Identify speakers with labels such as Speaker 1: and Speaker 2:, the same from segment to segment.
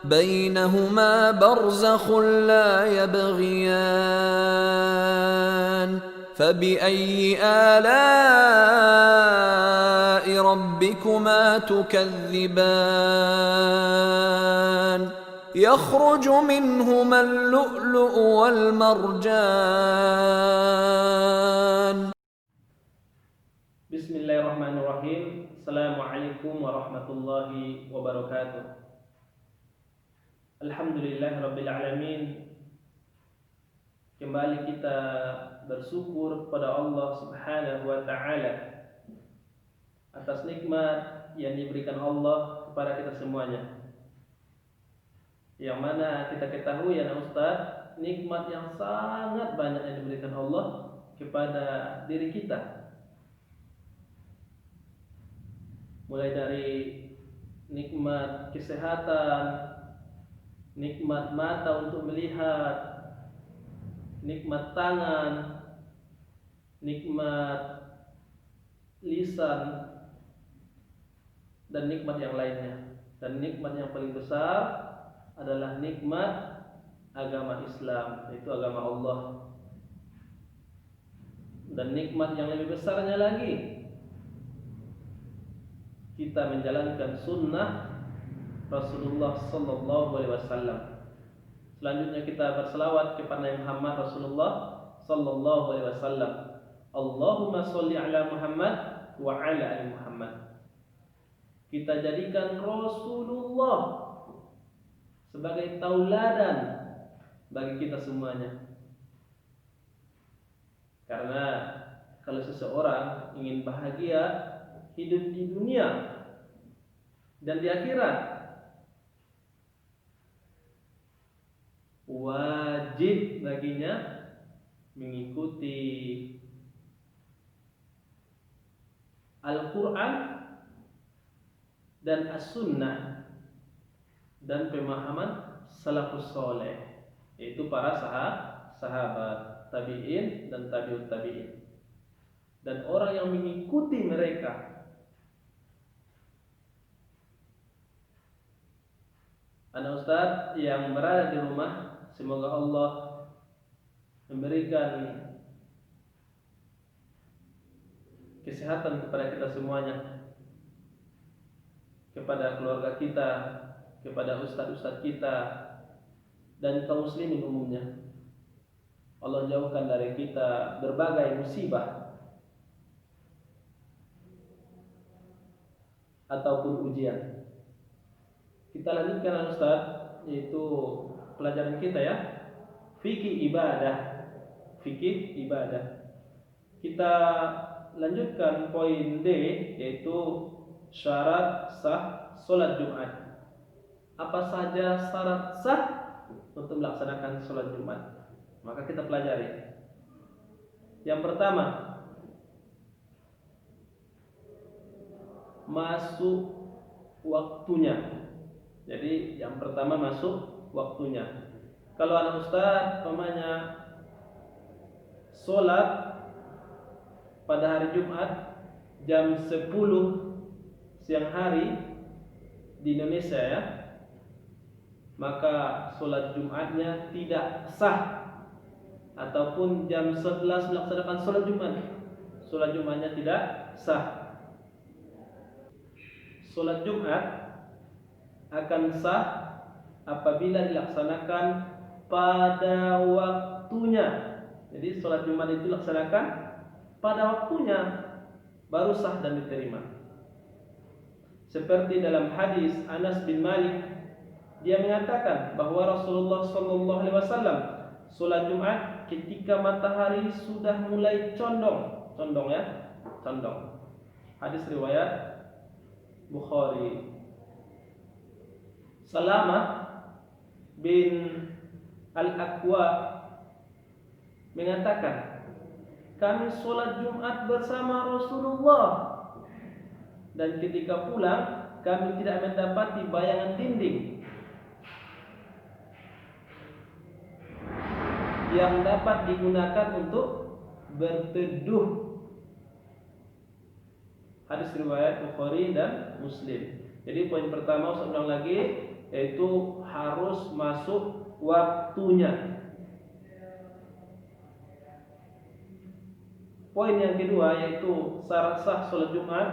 Speaker 1: بينهما برزخ لا يبغيان فبأي آلاء ربكما تكذبان يخرج منهما اللؤلؤ والمرجان.
Speaker 2: Bismillahirrahmanirrahim. Assalamualaikum warahmatullahi wabarakatuh. Alhamdulillahirabbil alamin. Kembali kita bersyukur kepada Allah Subhanahu wa taala atas nikmat yang diberikan Allah kepada kita semuanya. Yang mana kita ketahui ya Ustaz, nikmat yang sangat banyak yang diberikan Allah kepada diri kita. Mulai dari nikmat kesehatan, nikmat mata untuk melihat, nikmat tangan, nikmat lisan, dan nikmat yang lainnya. Dan nikmat yang paling besar adalah nikmat agama Islam, yaitu agama Allah. Dan nikmat yang lebih besarnya lagi, kita menjalankan sunnah Rasulullah sallallahu alaihi wasallam. Selanjutnya kita berselawat kepada Nabi Muhammad Rasulullah sallallahu alaihi wasallam. Allahumma sholli ala Muhammad wa ala ali Muhammad. Kita jadikan Rasulullah sebagai tauladan bagi kita semuanya. Karena kalau seseorang ingin bahagia hidup di dunia dan di akhirat, wajib baginya mengikuti Al-Quran dan As-Sunnah dan pemahaman salafus soleh, yaitu para sahabat, tabi'in dan tabi'ut tabi'in, dan orang yang mengikuti mereka. Anak Ustaz yang berada di rumah, semoga Allah memberikan kesehatan kepada kita semuanya, kepada keluarga kita, kepada ustaz-ustaz kita, dan kaum muslimin umumnya. Allah jauhkan dari kita berbagai musibah ataupun ujian. Kita lanjutkan Ustaz, yaitu pelajaran kita ya, fikih ibadah. Fikih ibadah. Kita lanjutkan poin D, yaitu syarat sah salat Jumat. Apa saja syarat sah untuk melaksanakan salat Jumat? Maka kita pelajari. Yang pertama, masuk waktunya. Jadi yang pertama masuk waktunya. Kalau anak Ustaz umpamanya sholat pada hari Jumat jam 10 siang hari di Indonesia ya, maka sholat Jumatnya tidak sah. Ataupun jam 11 melaksanakan sholat Jumat, sholat Jumatnya tidak sah. Sholat Jumat akan sah apabila dilaksanakan pada waktunya. Jadi sholat Jumat itu dilaksanakan pada waktunya, baru sah dan diterima. Seperti dalam hadis Anas bin Malik, dia mengatakan bahwa Rasulullah sallallahu alaihi wasallam sholat Jumat ketika matahari sudah mulai condong ya, condong. Hadis riwayat Bukhari. Salamah bin Al-Aqwa mengatakan, kami sholat Jumat bersama Rasulullah, dan ketika pulang kami tidak mendapati bayangan dinding yang dapat digunakan untuk berteduh. Hadis riwayat Bukhari dan Muslim. Jadi poin pertama, saya ulang lagi, yaitu harus masuk waktunya. Poin yang kedua yaitu syarat sah sholat Jumat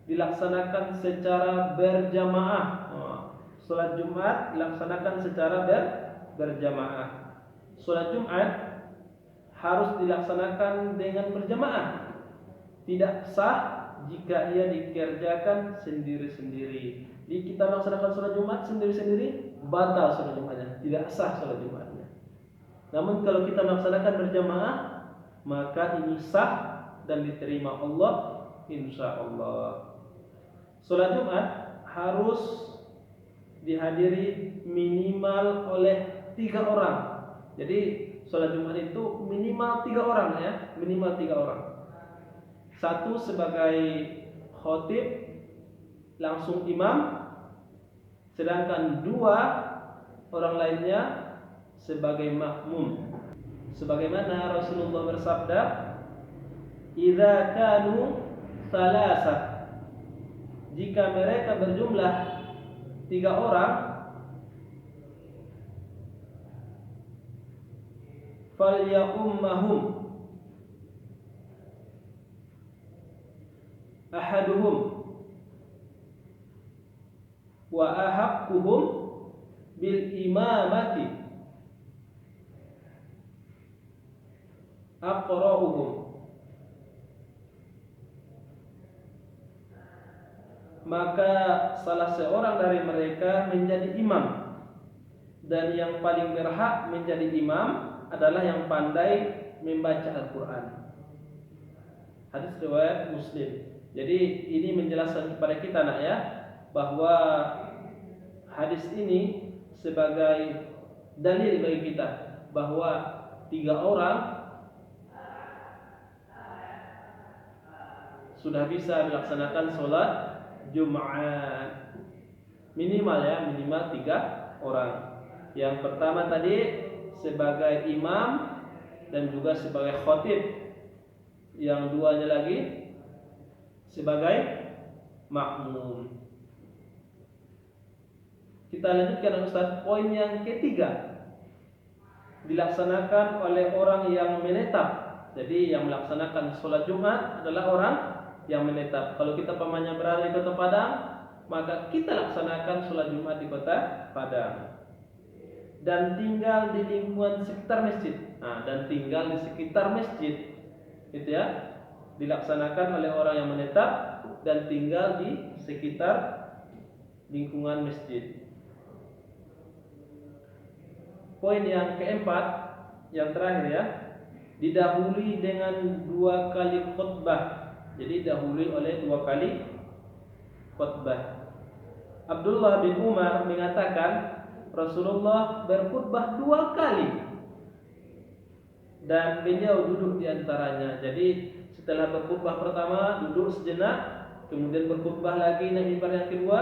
Speaker 2: dilaksanakan secara berjamaah. Sholat Jumat dilaksanakan secara berjamaah. Sholat Jumat harus dilaksanakan dengan berjamaah. Tidak sah jika ia dikerjakan sendiri-sendiri. Jadi kita melaksanakan sholat Jumat sendiri-sendiri, batal sholat Jumatnya, tidak sah sholat Jumatnya. Namun kalau kita melaksanakan berjamaah, maka ini sah dan diterima Allah insya Allah. Sholat Jumat harus dihadiri minimal oleh 3 orang. Jadi sholat Jumat itu minimal 3 orang ya, minimal 3 orang. Satu sebagai khotib langsung imam, sedangkan 2 orang lainnya sebagai makmum. Sebagaimana Rasulullah bersabda, "Idza kanu thalatha," jika mereka berjumlah 3 orang, "falyaqummahum ahaduhum wa ahaqquhum bil imamati aqra'uhum." Maka salah seorang dari mereka menjadi imam, dan yang paling berhak menjadi imam adalah yang pandai membaca Al-Quran. Hadis riwayat Muslim. Jadi ini menjelaskan kepada kita nak ya, bahwa hadis ini sebagai dalil bagi kita bahwa 3 orang sudah bisa melaksanakan sholat Jumat. Minimal ya, minimal 3 orang. Yang pertama tadi sebagai imam dan juga sebagai khotib. Yang 2-nya lagi sebagai makmum. Kita lanjutkan Ustaz, poin yang ketiga, dilaksanakan oleh orang yang menetap. Jadi yang melaksanakan sholat Jumat adalah orang yang menetap. Kalau kita pamannya berada di Kota Padang, maka kita laksanakan sholat Jumat di Kota Padang. Dan tinggal di lingkungan sekitar masjid. Dan tinggal di sekitar masjid, itu ya, dilaksanakan oleh orang yang menetap dan tinggal di sekitar lingkungan masjid. Poin yang keempat, yang terakhir ya, didahului dengan 2 kali khutbah. Jadi dahului oleh 2 kali khutbah. Abdullah bin Umar mengatakan Rasulullah berkhutbah 2 kali dan beliau duduk di antaranya. Jadi setelah berkhutbah pertama duduk sejenak, kemudian berkhutbah lagi naik mimbar yang kedua.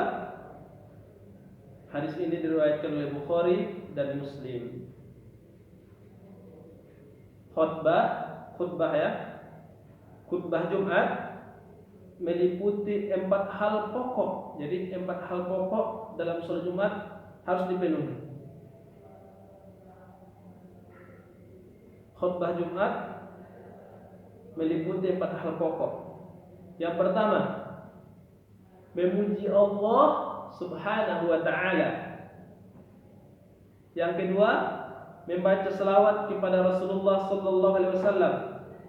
Speaker 2: Hadis ini diriwayatkan oleh Bukhari dan Muslim. Khutbah ya, khutbah Jumat meliputi 4 hal pokok. Jadi 4 hal pokok dalam sholat Jumat harus dipenuhi. Khutbah Jumat meliputi 4 hal pokok. Yang pertama, memuji Allah Subhanahu wa ta'ala. Yang kedua, membaca selawat kepada Rasulullah sallallahu alaihi wasallam.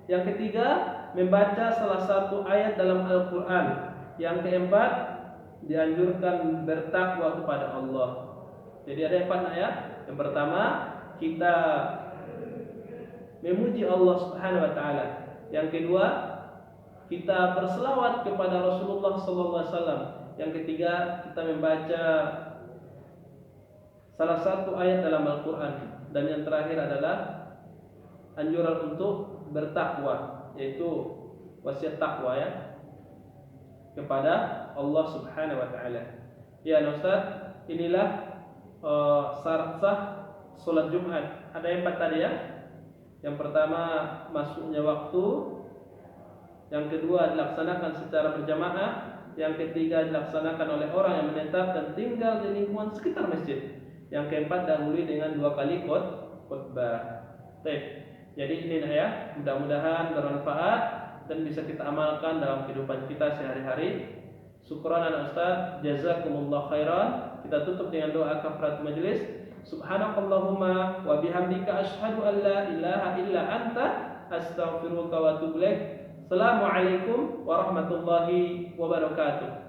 Speaker 2: Yang ketiga, membaca salah satu ayat dalam Al-Quran. Yang keempat, dianjurkan bertakwa kepada Allah. Jadi ada 4 ayat. Yang pertama, kita memuji Allah Subhanahu wa ta'ala. Yang kedua, kita berselawat kepada Rasulullah sallallahu alaihi wasallam. Yang ketiga, kita membaca salah satu ayat dalam Al-Quran. Dan yang terakhir adalah anjuran untuk bertakwa, yaitu wasiat takwa ya, kepada Allah Subhanahu wa ta'ala. Ya Ustaz, inilah syarat sah sholat Jumat. Ada 4 tadi ya. Yang pertama, masuknya waktu. Yang kedua, dilaksanakan secara berjamaah. Yang ketiga dilaksanakan oleh orang yang menetap dan tinggal di lingkungan sekitar masjid. Yang keempat dahului dengan 2 kali khutbah. Baik. Jadi ini ya, mudah-mudahan bermanfaat dan bisa kita amalkan dalam kehidupan kita sehari-hari. Syukran ala Ustaz, jazakumullah khairan. Kita tutup dengan doa kafaratul majelis. Subhanakallahumma wa bihamdika asyhadu an la ilaha illa anta astaghfiruka wa atubu ilaik. Assalamualaikum warahmatullahi wabarakatuh.